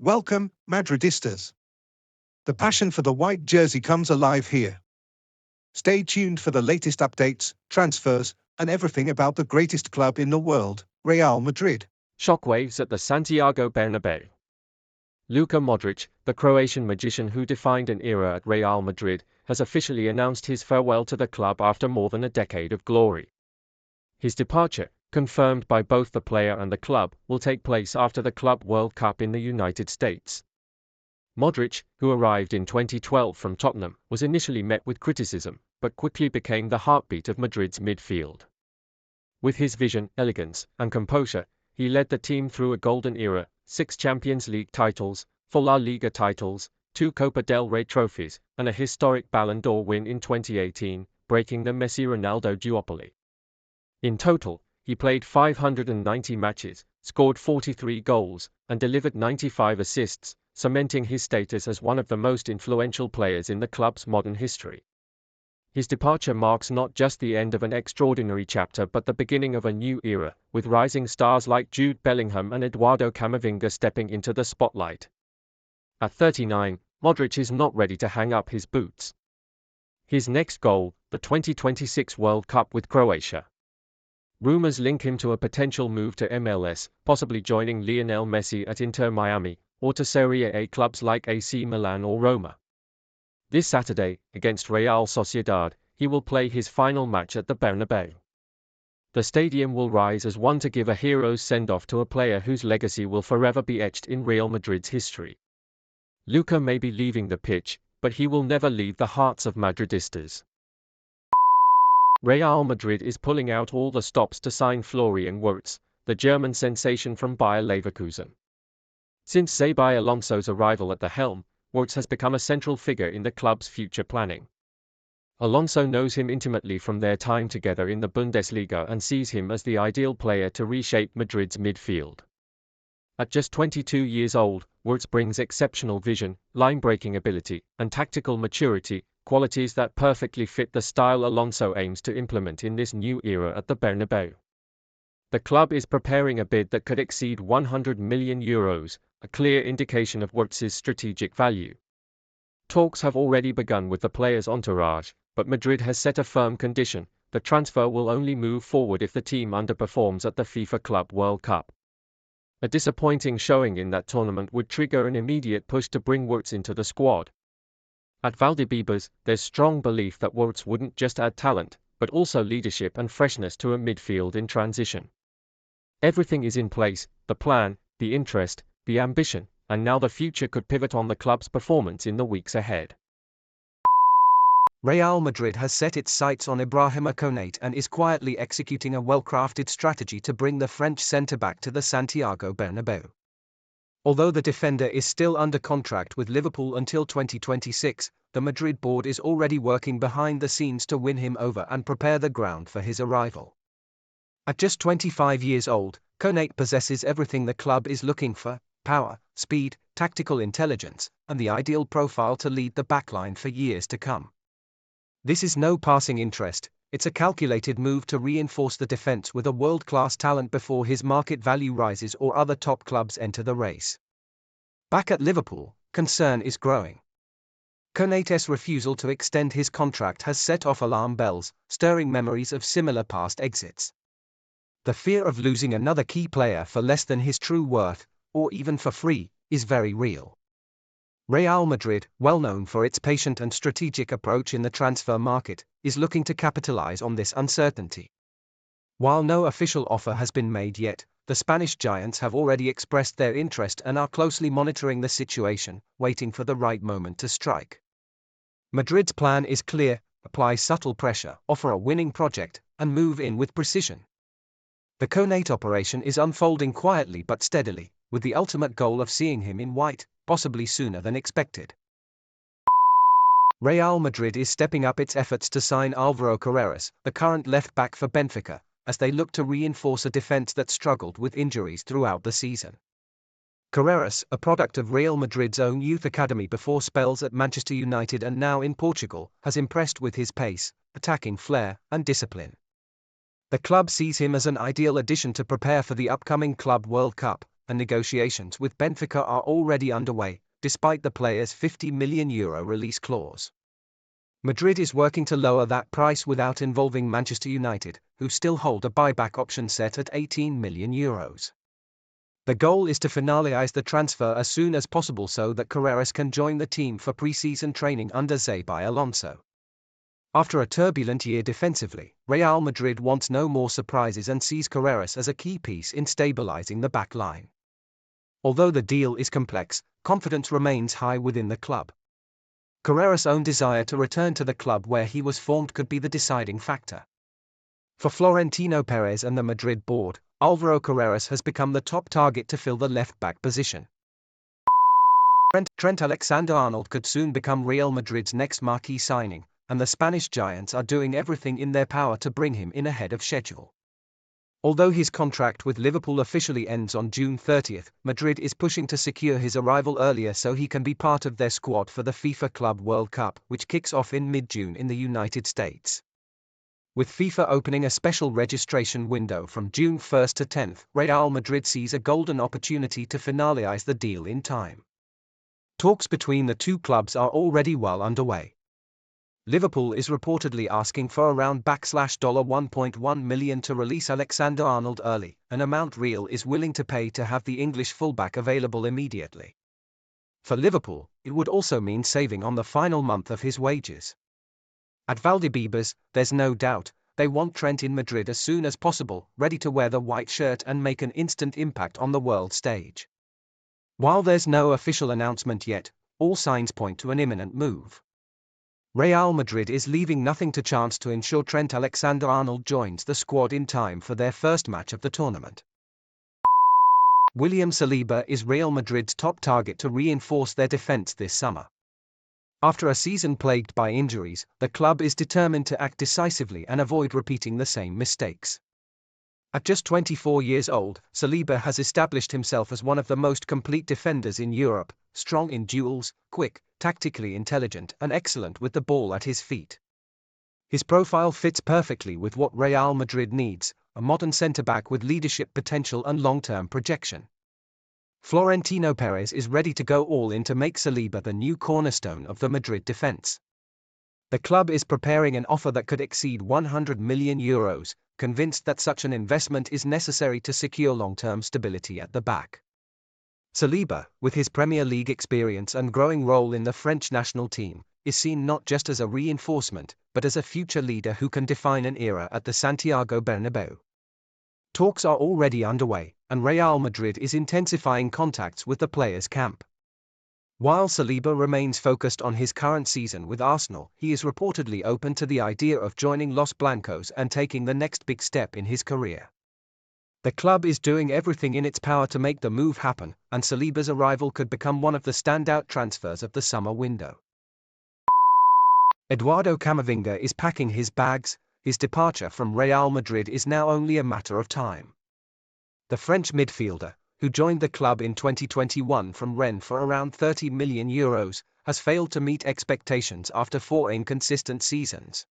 Welcome, Madridistas. The passion for the white jersey comes alive here. Stay tuned for the latest updates, transfers, and everything about the greatest club in the world, Real Madrid. Shockwaves at the Santiago Bernabeu. Luka Modric, the Croatian magician who defined an era at Real Madrid, has officially announced his farewell to the club after more than a decade of glory. His departure, confirmed by both the player and the club, will take place after the Club World Cup in the United States. Modric, who arrived in 2012 from Tottenham, was initially met with criticism, but quickly became the heartbeat of Madrid's midfield. With his vision, elegance, and composure, he led the team through a golden era: 6 Champions League titles, 4 La Liga titles, 2 Copa del Rey trophies, and a historic Ballon d'Or win in 2018, breaking the Messi-Ronaldo duopoly. In total, he played 590 matches, scored 43 goals, and delivered 95 assists, cementing his status as one of the most influential players in the club's modern history. His departure marks not just the end of an extraordinary chapter but the beginning of a new era, with rising stars like Jude Bellingham and Eduardo Camavinga stepping into the spotlight. At 39, Modric is not ready to hang up his boots. His next goal, the 2026 World Cup with Croatia. Rumors link him to a potential move to MLS, possibly joining Lionel Messi at Inter Miami, or to Serie A clubs like AC Milan or Roma. This Saturday, against Real Sociedad, he will play his final match at the Bernabeu. The stadium will rise as one to give a hero's send-off to a player whose legacy will forever be etched in Real Madrid's history. Luka may be leaving the pitch, but he will never leave the hearts of Madridistas. Real Madrid is pulling out all the stops to sign Florian Wirtz, the German sensation from Bayer Leverkusen. Since Xabi Alonso's arrival at the helm, Wirtz has become a central figure in the club's future planning. Alonso knows him intimately from their time together in the Bundesliga and sees him as the ideal player to reshape Madrid's midfield. At just 22 years old, Wirtz brings exceptional vision, line-breaking ability, and tactical maturity, qualities that perfectly fit the style Alonso aims to implement in this new era at the Bernabeu. The club is preparing a bid that could exceed €100 million, a clear indication of Wirtz's strategic value. Talks have already begun with the player's entourage, but Madrid has set a firm condition: the transfer will only move forward if the team underperforms at the FIFA Club World Cup. A disappointing showing in that tournament would trigger an immediate push to bring Wirtz into the squad. At Valdebebas, there's strong belief that Wirtz wouldn't just add talent, but also leadership and freshness to a midfield in transition. Everything is in place: the plan, the interest, the ambition, and now the future could pivot on the club's performance in the weeks ahead. Real Madrid has set its sights on Ibrahima Konate and is quietly executing a well-crafted strategy to bring the French centre-back to the Santiago Bernabeu. Although the defender is still under contract with Liverpool until 2026, the Madrid board is already working behind the scenes to win him over and prepare the ground for his arrival. At just 25 years old, Konate possesses everything the club is looking for: power, speed, tactical intelligence, and the ideal profile to lead the backline for years to come. This is no passing interest, it's a calculated move to reinforce the defense with a world-class talent before his market value rises or other top clubs enter the race. Back at Liverpool, concern is growing. Konate's refusal to extend his contract has set off alarm bells, stirring memories of similar past exits. The fear of losing another key player for less than his true worth, or even for free, is very real. Real Madrid, well known for its patient and strategic approach in the transfer market, is looking to capitalize on this uncertainty. While no official offer has been made yet, the Spanish giants have already expressed their interest and are closely monitoring the situation, waiting for the right moment to strike. Madrid's plan is clear: apply subtle pressure, offer a winning project, and move in with precision. The Konate operation is unfolding quietly but steadily, with the ultimate goal of seeing him in white, possibly sooner than expected. Real Madrid is stepping up its efforts to sign Álvaro Carreras, the current left-back for Benfica, as they look to reinforce a defense that struggled with injuries throughout the season. Carreras, a product of Real Madrid's own youth academy before spells at Manchester United and now in Portugal, has impressed with his pace, attacking flair, and discipline. The club sees him as an ideal addition to prepare for the upcoming Club World Cup, and negotiations with Benfica are already underway, despite the player's €50 million release clause. Madrid is working to lower that price without involving Manchester United, who still hold a buyback option set at €18 million. The goal is to finalize the transfer as soon as possible so that Carreras can join the team for pre-season training under Xabi Alonso. After a turbulent year defensively, Real Madrid wants no more surprises and sees Carreras as a key piece in stabilizing the back line. Although the deal is complex, confidence remains high within the club. Carreras' own desire to return to the club where he was formed could be the deciding factor. For Florentino Perez and the Madrid board, Álvaro Carreras has become the top target to fill the left-back position. Trent Alexander-Arnold could soon become Real Madrid's next marquee signing, and the Spanish giants are doing everything in their power to bring him in ahead of schedule. Although his contract with Liverpool officially ends on June 30, Madrid is pushing to secure his arrival earlier so he can be part of their squad for the FIFA Club World Cup, which kicks off in mid-June in the United States. With FIFA opening a special registration window from June 1 to 10, Real Madrid sees a golden opportunity to finalize the deal in time. Talks between the two clubs are already well underway. Liverpool is reportedly asking for around $1.1 million to release Alexander-Arnold early, an amount Real is willing to pay to have the English fullback available immediately. For Liverpool, it would also mean saving on the final month of his wages. At Valdebebas, there's no doubt, they want Trent in Madrid as soon as possible, ready to wear the white shirt and make an instant impact on the world stage. While there's no official announcement yet, all signs point to an imminent move. Real Madrid is leaving nothing to chance to ensure Trent Alexander-Arnold joins the squad in time for their first match of the tournament. William Saliba is Real Madrid's top target to reinforce their defense this summer. After a season plagued by injuries, the club is determined to act decisively and avoid repeating the same mistakes. At just 24 years old, Saliba has established himself as one of the most complete defenders in Europe, strong in duels, quick, tactically intelligent and excellent with the ball at his feet. His profile fits perfectly with what Real Madrid needs, a modern centre-back with leadership potential and long-term projection. Florentino Perez is ready to go all in to make Saliba the new cornerstone of the Madrid defence. The club is preparing an offer that could exceed €100 million, convinced that such an investment is necessary to secure long-term stability at the back. Saliba, with his Premier League experience and growing role in the French national team, is seen not just as a reinforcement, but as a future leader who can define an era at the Santiago Bernabéu. Talks are already underway, and Real Madrid is intensifying contacts with the players' camp. While Saliba remains focused on his current season with Arsenal, he is reportedly open to the idea of joining Los Blancos and taking the next big step in his career. The club is doing everything in its power to make the move happen, and Saliba's arrival could become one of the standout transfers of the summer window. Eduardo Camavinga is packing his bags. His departure from Real Madrid is now only a matter of time. The French midfielder, who joined the club in 2021 from Rennes for around €30 million, has failed to meet expectations after 4 inconsistent seasons.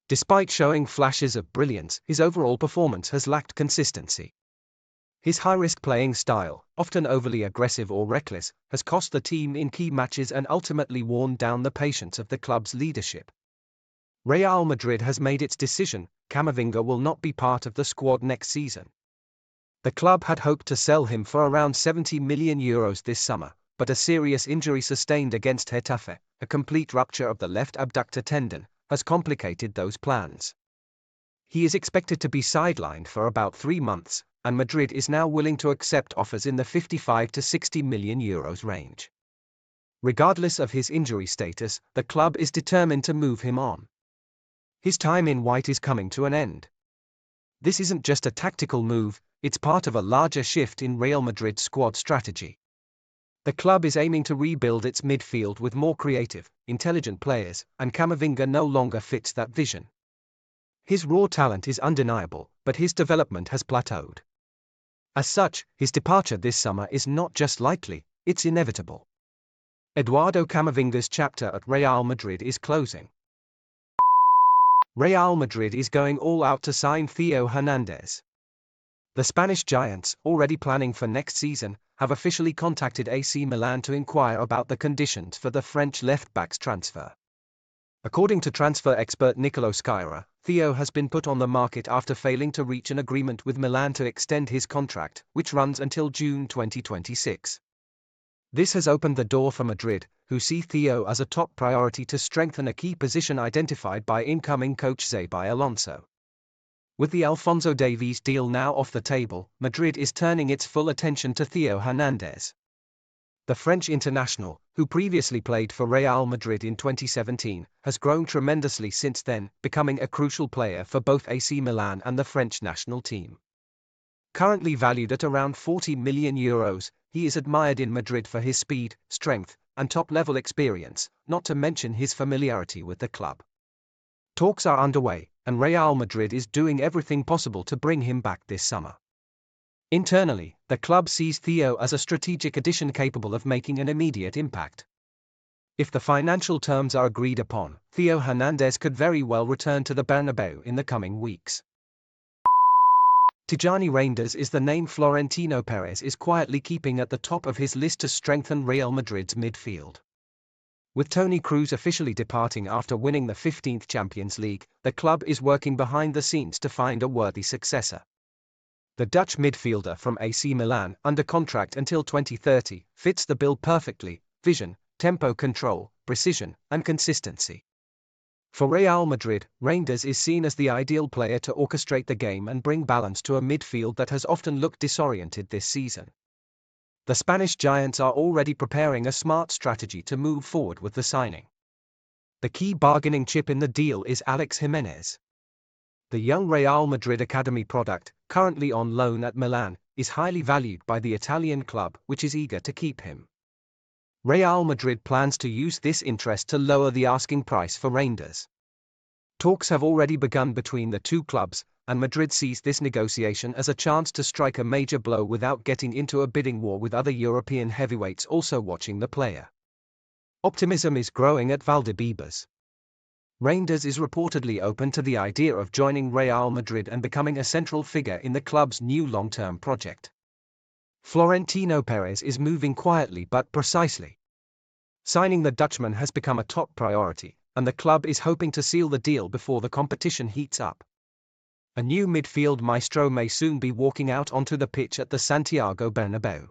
Despite showing flashes of brilliance, his overall performance has lacked consistency. His high-risk playing style, often overly aggressive or reckless, has cost the team in key matches and ultimately worn down the patience of the club's leadership. Real Madrid has made its decision. Camavinga will not be part of the squad next season. The club had hoped to sell him for around €70 million this summer, but a serious injury sustained against Getafe, a complete rupture of the left abductor tendon, has complicated those plans. He is expected to be sidelined for about 3 months, and Madrid is now willing to accept offers in the €55 to €60 million range. Regardless of his injury status, the club is determined to move him on. His time in white is coming to an end. This isn't just a tactical move, it's part of a larger shift in Real Madrid's squad strategy. The club is aiming to rebuild its midfield with more creative, intelligent players, and Camavinga no longer fits that vision. His raw talent is undeniable, but his development has plateaued. As such, his departure this summer is not just likely, it's inevitable. Eduardo Camavinga's chapter at Real Madrid is closing. Real Madrid is going all out to sign Theo Hernandez. The Spanish giants, already planning for next season, have officially contacted AC Milan to inquire about the conditions for the French left-back's transfer. According to transfer expert Nicolo Sciarra, Theo has been put on the market after failing to reach an agreement with Milan to extend his contract, which runs until June 2026. This has opened the door for Madrid, who see Theo as a top priority to strengthen a key position identified by incoming coach Xabi Alonso. With the Alphonso Davies deal now off the table, Madrid is turning its full attention to Theo Hernandez. The French international, who previously played for Real Madrid in 2017, has grown tremendously since then, becoming a crucial player for both AC Milan and the French national team. Currently valued at around €40 million, he is admired in Madrid for his speed, strength, and top-level experience, not to mention his familiarity with the club. Talks are underway, and Real Madrid is doing everything possible to bring him back this summer. Internally, the club sees Theo as a strategic addition capable of making an immediate impact. If the financial terms are agreed upon, Theo Hernandez could very well return to the Bernabeu in the coming weeks. Tijani Reinders is the name Florentino Perez is quietly keeping at the top of his list to strengthen Real Madrid's midfield. With Toni Kroos officially departing after winning the 15th Champions League, the club is working behind the scenes to find a worthy successor. The Dutch midfielder from AC Milan, under contract until 2030, fits the bill perfectly: vision, tempo control, precision, and consistency. For Real Madrid, Reinders is seen as the ideal player to orchestrate the game and bring balance to a midfield that has often looked disoriented this season. The Spanish giants are already preparing a smart strategy to move forward with the signing. The key bargaining chip in the deal is Alex Jimenez. The young Real Madrid academy product, currently on loan at Milan, is highly valued by the Italian club, which is eager to keep him. Real Madrid plans to use this interest to lower the asking price for Reinders. Talks have already begun between the two clubs, and Madrid sees this negotiation as a chance to strike a major blow without getting into a bidding war with other European heavyweights also watching the player. Optimism is growing at Valdebebas. Reinders is reportedly open to the idea of joining Real Madrid and becoming a central figure in the club's new long-term project. Florentino Perez is moving quietly but precisely. Signing the Dutchman has become a top priority, and the club is hoping to seal the deal before the competition heats up. A new midfield maestro may soon be walking out onto the pitch at the Santiago Bernabeu.